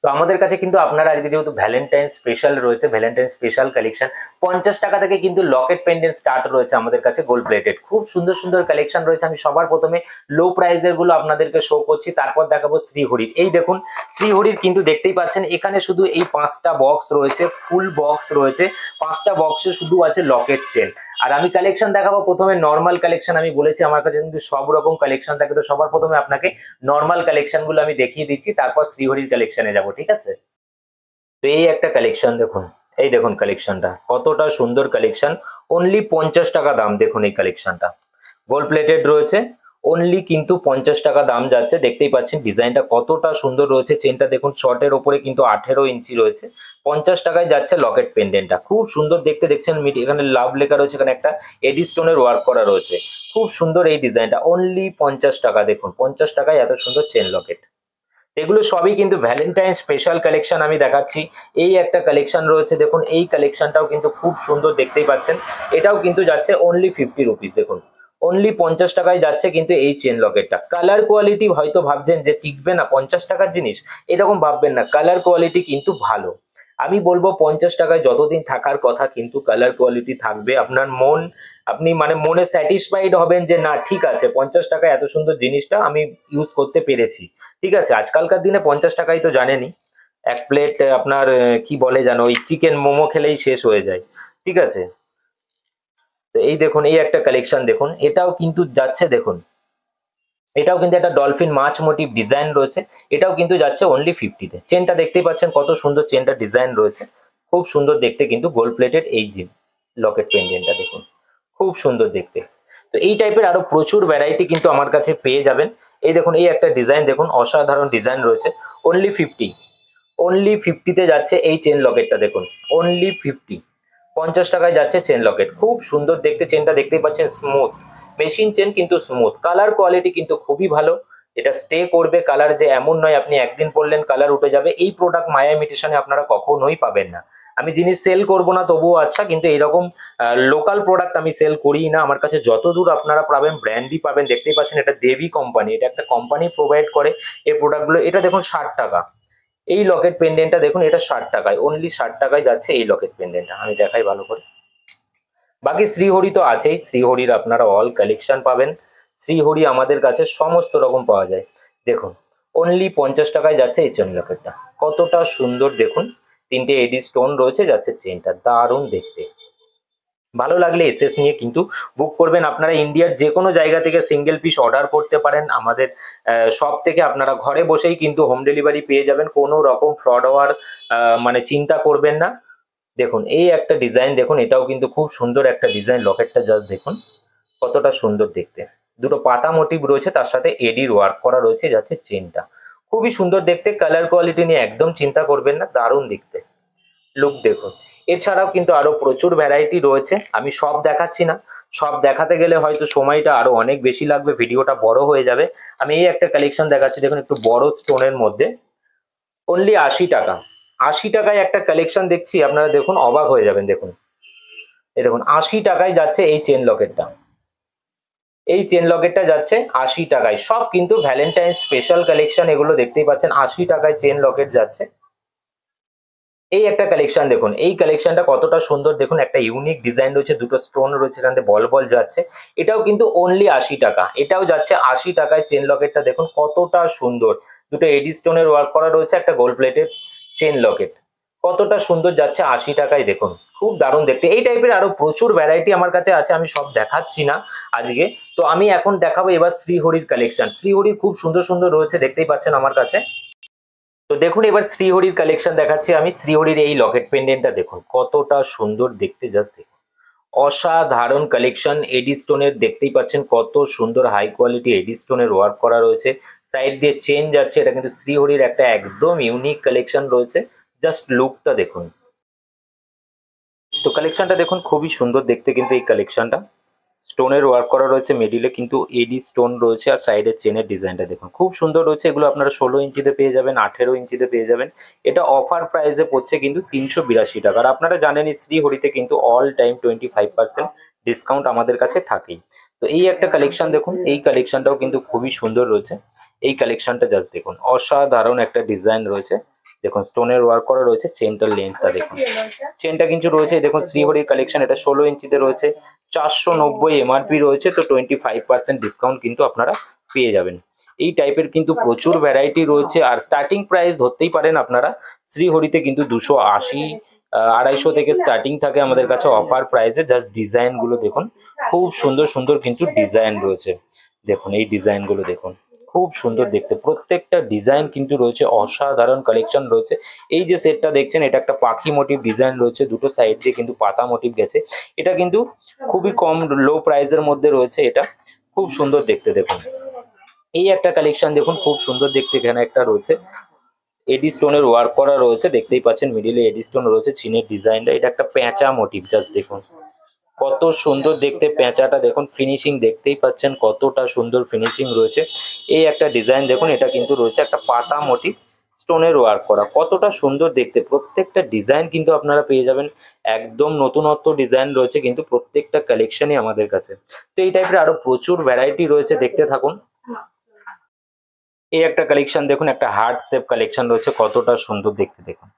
তো আমাদের কাছে কিন্তু আপনারা আজকে যেহেতু ভ্যালেন্টাইন স্পেশাল রয়েছে, ভ্যালেন্টাইন স্পেশাল কালেকশন 50 টাকা থেকে কিন্তু লকেট পেন্ডেন্ট স্টার্ট রয়েছে আমাদের কাছে গোল্ড প্লেটেড। খুব সুন্দর সুন্দর কালেকশন রয়েছে। আমি সবার প্রথমে লো প্রাইসের গুলো আপনাদেরকে শো করছি, তারপর দেখাবো শ্রীহরির। এই দেখুন শ্রীহরির কিন্তু দেখতেই পাচ্ছেন এখানে শুধু এই 5টা বক্স রয়েছে, ফুল বক্স রয়েছে। 5টা বক্সে শুধু আছে লকেট চেন। আর আমি কালেকশন দেখাবো প্রথমে নর্মাল কালেকশন। আমি বলেছি আমার কাছে কিন্তু সব রকম কালেকশন থাকে, তো সবার প্রথমে আপনাকে নর্মাল কালেকশন গুলো আমি দেখিয়ে দিচ্ছি, তারপর শ্রীহরির কালেকশনে যাব, ঠিক আছে? তো এই একটা কালেকশন দেখুন, এই দেখুন কালেকশনটা কতটা সুন্দর কালেকশন। অনলি 50 টাকা দাম। দেখুন এই কালেকশনটা গোল্ড প্লেটেড রয়েছে, অনলি কিন্তু 50 টাকা দাম যাচ্ছে। দেখতেই পাচ্ছেন ডিজাইনটা কতটা সুন্দর রয়েছে। চেনটা দেখুন শর্টের ওপরে কিন্তু 18 ইঞ্চি রয়েছে। 50 টাকায় যাচ্ছে লকেট পেন্ডেন্টটা, খুব সুন্দর দেখতে। দেখছেন এখানে লাভ লেখা রয়েছে, এখানে একটা এডি স্টোনের ওয়ার্ক করা রয়েছে। খুব সুন্দর এই ডিজাইনটা, অনলি 50 টাকা। দেখুন 50 টাকায় এত সুন্দর চেন লকেট। এগুলো সবই কিন্তু ভ্যালেন্টাইন স্পেশাল কালেকশন আমি দেখাচ্ছি। এই একটা কালেকশন রয়েছে দেখুন, এই কালেকশনটাও কিন্তু খুব সুন্দর দেখতেই পাচ্ছেন। এটাও কিন্তু যাচ্ছে অনলি 50 রুপিস। দেখুন অনলি 50 টাকায় যাচ্ছে কিন্তু এই চেন লকেটটা। কালার কোয়ালিটি হয়তো ভাবছেন যে টিকবে না 50 টাকার জিনিস, এরকম ভাববেন না, কালার কোয়ালিটি কিন্তু ভালো। আমি বলবো 50 টাকায় যতদিন থাকার কথা কিন্তু কালার কোয়ালিটি থাকবে। আপনার মন, আপনি মানে মনে স্যাটিসফাইড হবেন যে না ঠিক আছে 50 টাকায় এত সুন্দর জিনিসটা আমি ইউজ করতে পেরেছি। ঠিক আছে, আজকালকার দিনে 50 টাকায় তো জানেনই এক প্লেট আপনার কি বলে জানো, ওই চিকেন মোমো খেলেই শেষ হয়ে যায়। ঠিক আছে, তো এই দেখুন এই একটা কালেকশন দেখুন, এটাও কিন্তু যাচ্ছে দেখুন, এটাও কিন্তু একটা ডলফিন মাছ মোটিভ ডিজাইন রয়েছে। এটাও কিন্তু যাচ্ছে অনলি 50-তে। চেনটা দেখতেই পাচ্ছেন কত সুন্দর চেনটা ডিজাইন রয়েছে, খুব সুন্দর দেখতে কিন্তু গোল্ড প্লেটেড এই জি লকেট পেন্ডেন্টটা দেখুন, খুব সুন্দর দেখতে। তো এই টাইপের আরো প্রচুর ভ্যারাইটি কিন্তু আমার কাছে পেয়ে যাবেন। এই দেখুন এই একটা ডিজাইন দেখুন, অসাধারণ ডিজাইন রয়েছে, অনলি 50। অনলি 50-তে যাচ্ছে এই চেন লকেটটা দেখুন, অনলি 50। 50 টাকায় যাচ্ছে চেন লকেট, খুব সুন্দর দেখতে। চেনটা দেখতেই পাচ্ছেন স্মুথ মেশিন চেন, কিন্তু স্মুথ। কালার কোয়ালিটি কিন্তু খুবই ভালো। এটা স্টে করবে কালার, যে এমন নয় আপনি একদিন পরলেন কালার উঠে যাবে। এই প্রোডাক্ট মায়া ইমিটেশনে আপনারা কখনোই পাবেন না। আমি জিনিস সেল করব না তবুও আচ্ছা, কিন্তু এরকম লোকাল প্রোডাক্ট আমি সেল করি না। আমার কাছে যতদূর আপনারা পাবেন ব্র্যান্ডই পাবেন। দেখতেই পাচ্ছেন এটা দেবী কোম্পানি, এটা একটা কোম্পানি প্রোভাইড করে এই প্রোডাক্টগুলো। এটা দেখুন 60 টাকা। এই লকেট পেন্ডেন্টটা দেখুন, এটা 60 টাকায়, অনলি 60 টাকায় যাচ্ছে এই লকেট পেন্ডেন্টটা। আমি দেখাই ভালো করে। বাকি শ্রীহরি তো আছেই, শ্রীহরির আপনারা অল কালেকশন পাবেন। শ্রীহরি আমাদের কাছে সমস্ত রকম পাওয়া যায়। দেখুন অনলি 50 টাকায় যাচ্ছে এই চেন লকেটটা, কতটা সুন্দর দেখুন। 3টে এডি স্টোন রয়েছে, যাচ্ছে চেনটা দারুণ দেখতে। ভালো লাগলে এসএস নিয়ে কিন্তু বুক করবেন। আপনারা ইন্ডিয়ার যে কোনো জায়গা থেকে সিঙ্গেল পিস অর্ডার করতে পারেন আমাদের শপ থেকে। আপনারা ঘরে বসেই কিন্তু হোম ডেলিভারি পেয়ে যাবেন, কোনো রকম ফ্রড হওয়ার মানে চিন্তা করবেন না। দেখুন এই একটা ডিজাইন দেখুন, এটাও কিন্তু খুব সুন্দর একটা ডিজাইন। লকেটটা জাস্ট দেখুন কতটা সুন্দর দেখতে। দুটো পাতা মোটিভ রয়েছে, তার সাথে এডির ওয়ার্ক করা রয়েছে, যাতে চেনটা খুবই সুন্দর দেখতে। কালার কোয়ালিটি নিয়ে একদম চিন্তা করবেন না, দারুণ দেখতে লুক দেখুন। এছাড়াও কিন্তু আরো প্রচুর ভ্যারাইটি রয়েছে, আমি সব দেখাচ্ছি না। সব দেখাতে গেলে হয়তো সময়টা আরো অনেক বেশি লাগবে, ভিডিওটা বড় হয়ে যাবে। আমি এই একটা কালেকশন দেখাচ্ছি দেখুন, একটু বড় স্টোনের মধ্যে, অনলি 80 টাকা। 80 টাকায় একটা কালেকশন দেখছি, আপনারা দেখুন অবাক হয়ে যাবেন। দেখুন এই দেখুন 80 টাকায় যাচ্ছে এই চেন লকেটটা। এই চেন লকেটটা যাচ্ছে 80 টাকায়। সব কিন্তু ভ্যালেন্টাইন স্পেশাল কালেকশন, এগুলো দেখতেই পাচ্ছেন 80 টাকায় চেন লকেট যাচ্ছে। এই একটা কালেকশন দেখুন, এই কালেকশনটা কতটা সুন্দর দেখুন, একটা ইউনিক ডিজাইন রয়েছে, দুটো স্টোন রয়েছে, এখান থেকে বল বল যাচ্ছে। এটাও কিন্তু অনলি 80 টাকা, এটাও যাচ্ছে 80 টাকায়। চেন লকেটটা দেখুন কতটা সুন্দর, দুটো এডি স্টোনের ওয়ার্ক করা রয়েছে, একটা গোল্ড প্লেটের চেন লকেট, কতটা সুন্দর যাচ্ছে 80 টাকায়। দেখুন খুব দারুণ দেখতে। এই টাইপের আরো প্রচুর ভ্যারাইটি আমার কাছে আছে, আমি সব দেখাচ্ছি না আজকে। তো আমি এখন দেখাবো এবার শ্রীহরির কালেকশন। শ্রীহরির খুব সুন্দর সুন্দর রয়েছে, দেখতেই পাচ্ছেন আমার কাছে। তো দেখুন এবার শ্রীহরির কালেকশন দেখাচ্ছি আমি। শ্রীহরির এই লকেট পেন্ডেন্টটা দেখুন কতটা সুন্দর দেখতে, জাস্ট দেখুন অসাধারণ কালেকশন। এডি স্টোনের দেখতেই পাচ্ছেন কত সুন্দর হাই কোয়ালিটি এডি স্টোনের ওয়ার্ক করা রয়েছে, সাইড দিয়ে চেন যাচ্ছে। এটা কিন্তু শ্রীহরির একটা একদম ইউনিক কালেকশন রয়েছে, জাস্ট লুকটা দেখুন। তো কালেকশনটা দেখুন খুবই সুন্দর দেখতে কিন্তু এই কালেকশনটা। স্টোনের ওয়ার্ক করা রয়েছে, মিডিলে কিন্তু এডি স্টোন রয়েছে, আর সাইডে চেনের ডিজাইনটা দেখুন খুব সুন্দর রয়েছে। এগুলো আপনারা 16 ইঞ্চিতে পেয়ে যাবেন, 18 ইঞ্চিতে পেয়ে যাবেন। এটা অফার প্রাইসে পড়ছে কিন্তু 382 টাকা। আর আপনারা জানেনই শ্রীহরিতে কিন্তু অল টাইম 25% ডিসকাউন্ট আমাদের কাছে থাকেই। তো এই একটা কালেকশন দেখুন, এই কালেকশনটাও কিন্তু খুবই সুন্দর রয়েছে। এই কালেকশনটা জাস্ট দেখুন, অসাধারণ একটা ডিজাইন রয়েছে, দেখুন স্টোনের ওয়ার্ক করা রয়েছে, চেনটার লেন্থটা দেখুন, চেনটা কিন্তু রয়েছে দেখুন শ্রীহরির কালেকশন, এটা 16 ইঞ্চিতে রয়েছে, 490 এমআরপি রয়েছে, তো 25% ডিসকাউন্ট কিন্তু আপনারা পেয়ে যাবেন। এই টাইপের কিন্তু প্রচুর ভ্যারাইটি রয়েছে, আর স্টার্টিং প্রাইস ধরতেই পারেন আপনারা শ্রীহরিতে কিন্তু 280 250 থেকে স্টার্টিং থাকে আমাদের কাছে অফার প্রাইসে। জাস্ট ডিজাইন গুলো দেখুন, খুব সুন্দর সুন্দর কিন্তু ডিজাইন রয়েছে। দেখুন এই ডিজাইন গুলো দেখুন, খুব সুন্দর দেখতে, প্রত্যেকটা ডিজাইন কিন্তু রয়েছে, অসাধারণ কালেকশন রয়েছে। এই যে সেটটা দেখছেন, এটা একটা পাখি মোটিভ ডিজাইন রয়েছে, দুটো সাইড দিয়ে কিন্তু পাতা মোটিভ গেছে। এটা কিন্তু খুবই কম লো প্রাইসের মধ্যে রয়েছে, এটা খুব সুন্দর দেখতে। দেখুন এই একটা কালেকশন দেখুন, খুব সুন্দর দেখতে, এখানে একটা রয়েছে এডি স্টোনের ওয়ার্ক করা রয়েছে, দেখতেই পাচ্ছেন মিডিলে এডি স্টোন রয়েছে, চীনের ডিজাইনটা, এটা একটা পেঁচা মোটিভ। জাস্ট দেখুন কত সুন্দর দেখতে পেঁচাটা, দেখুন ফিনিশিং দেখতেই পাচ্ছেন কতটা সুন্দর ফিনিশিং রয়েছে। এই একটা ডিজাইন দেখুন, এটা কিন্তু রয়েছে একটা পাতা মোটিভ স্টোনের ওয়ার্ক করা, কতটা সুন্দর দেখতে। প্রত্যেকটা ডিজাইন কিন্তু আপনারা পেয়ে যাবেন, একদম নতুনত্ব ডিজাইন রয়েছে কিন্তু প্রত্যেকটা কালেকশনই আমাদের কাছে। তো এই টাইপের আরো প্রচুর ভ্যারাইটি রয়েছে, দেখতে থাকুন। এই একটা কালেকশন দেখুন, একটা হার্ট শেপ কালেকশন রয়েছে, কতটা সুন্দর দেখতে। দেখুন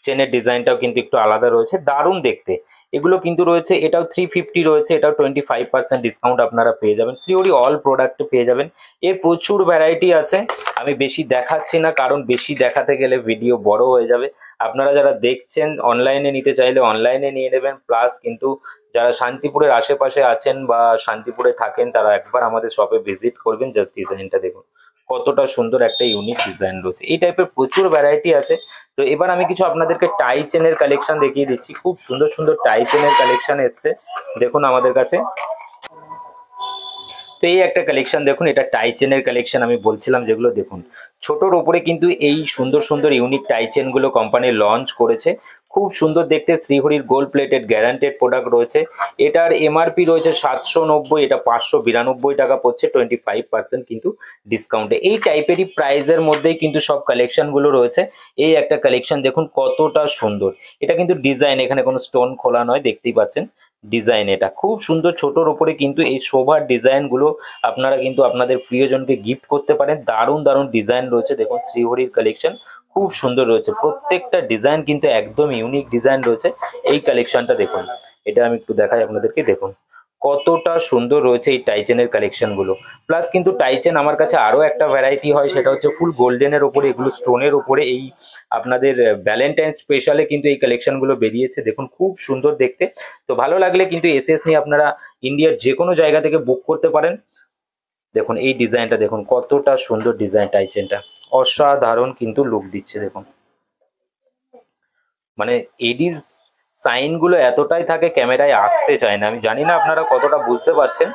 চেনের ডিজাইনটাও কিন্তু একটু আলাদা রয়েছে, দারুণ দেখতে। এগুলো কিন্তু রয়েছে, এটাও 350 রয়েছে, এটাও 25% ডিসকাউন্ট আপনারা পেয়ে যাবেন। সিওরি অল প্রোডাক্ট পেয়ে যাবেন। এর প্রচুর ভ্যারাইটি আছে, আমি বেশি দেখাচ্ছি না, কারণ বেশি দেখাতে গেলে ভিডিও বড় হয়ে যাবে। আপনারা যারা দেখছেন অনলাইনে নিতে চাইলে অনলাইনে নিয়ে নেবেন, প্লাস কিন্তু যারা শান্তিপুরের আশেপাশে আছেন বা শান্তিপুরে থাকেন, তারা একবার আমাদের শপে ভিজিট করবেন। জাস্ট ডিজাইনটা দেখুন, কতটা সুন্দর একটা ইউনিক ডিজাইন রয়েছে। এই টাইপের প্রচুর ভ্যারাইটি আছে। তো এবার আমি কিছু আপনাদেরকে টাই চেনের কালেকশন দেখিয়ে দিচ্ছি, খুব সুন্দর সুন্দর টাই চেনের কালেকশন এসছে দেখুন আমাদের কাছে। তো এই একটা কালেকশন দেখুন, এটা টাই চেনের কালেকশন আমি বলছিলাম যেগুলো, দেখুন ছোটর উপরে কিন্তু এই সুন্দর সুন্দর ইউনিক টাই চেন গুলো কোম্পানি লঞ্চ করেছে, খুব সুন্দর দেখতে। শ্রীহরির গোল্ড প্লেটেড গ্যারান্টেড প্রোডাক্ট রয়েছে, এটার এমআরপি রয়েছে 790, এটা 592 টাকা পড়ছে, 25% কিন্তু ডিসকাউন্টে। এই টাইপেরই প্রাইসের মধ্যেই কিন্তু সব কালেকশন গুলো রয়েছে। এই একটা কালেকশন দেখুন কতটা সুন্দর, এটা কিন্তু ডিজাইন, এখানে কোনো স্টোন খোলা নয়, দেখতেই পাচ্ছেন ডিজাইন, এটা খুব সুন্দর। ছোটর উপরে কিন্তু এই শোভার ডিজাইন গুলো আপনারা কিন্তু আপনাদের প্রিয়জনকে গিফট করতে পারেন। দারুণ দারুণ ডিজাইন রয়েছে, দেখুন শ্রীহরির কালেকশন খুব সুন্দর রয়েছে, প্রত্যেকটা ডিজাইন কিন্তু একদম ইউনিক ডিজাইন রয়েছে। এই কালেকশনটা দেখুন, এটা আমি একটু দেখাই আপনাদেরকে, দেখুন কতটা সুন্দর রয়েছে এই টাইচেনের কালেকশন গুলো। প্লাস কিন্তু টাইচেন আমার কাছে আরো একটা ভ্যারাইটি হয়, সেটা হচ্ছে ফুল গোল্ডেনের উপরে, এগুলো স্টোনের উপরে। এই আপনাদের ভ্যালেন্টাইন স্পেশালে কিন্তু এই কালেকশন গুলো বেরিয়েছে, দেখুন খুব সুন্দর দেখতে। তো ভালো লাগলে কিন্তু এসএস নিয়ে আপনারা ইন্ডিয়ার যে কোনো জায়গা থেকে বুক করতে পারেন। দেখুন এই ডিজাইনটা দেখুন, কতটা সুন্দর ডিজাইন, টাইচেনটা অসাধারণ কিন্তু লুক দিচ্ছে। দেখুন মানে এডির সাইন গুলো এতটাই থাকে, ক্যামেরায় আসতে চায় না, আমি জানি না আপনারা কতটা বুঝতে পারছেন।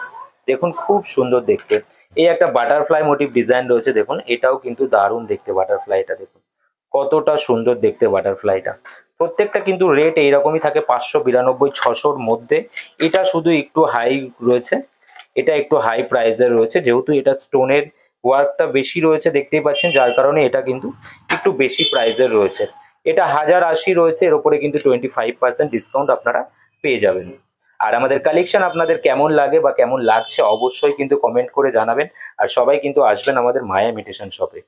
দেখুন খুব সুন্দর দেখতে। এই একটা বাটারফ্লাই মোটিভ ডিজাইন রয়েছে, দেখুন এটাও কিন্তু দারুণ দেখতে। বাটারফ্লাইটা দেখুন কতটা সুন্দর দেখতে বাটারফ্লাইটা। প্রত্যেকটা কিন্তু রেট এইরকমই থাকে, 592 600-র মধ্যে। এটা শুধু একটু হাই রয়েছে, এটা একটু হাই প্রাইসের রয়েছে, যেহেতু এটা স্টোনের ওয়ার্কটা বেশি রয়েছে দেখতেই পাচ্ছেন, যার কারণে এটা কিন্তু একটু বেশি প্রাইসের রয়েছে। এটা 1080 রয়েছে, এর উপরে কিন্তু 25% ডিসকাউন্ট আপনারা পেয়ে যাবেন। আর আমাদের কালেকশন আপনাদের কেমন লাগে বা কেমন লাগছে অবশ্যই কিন্তু কমেন্ট করে জানাবেন। আর সবাই কিন্তু আসবেন আমাদের মায়া ইমিটেশন শপে।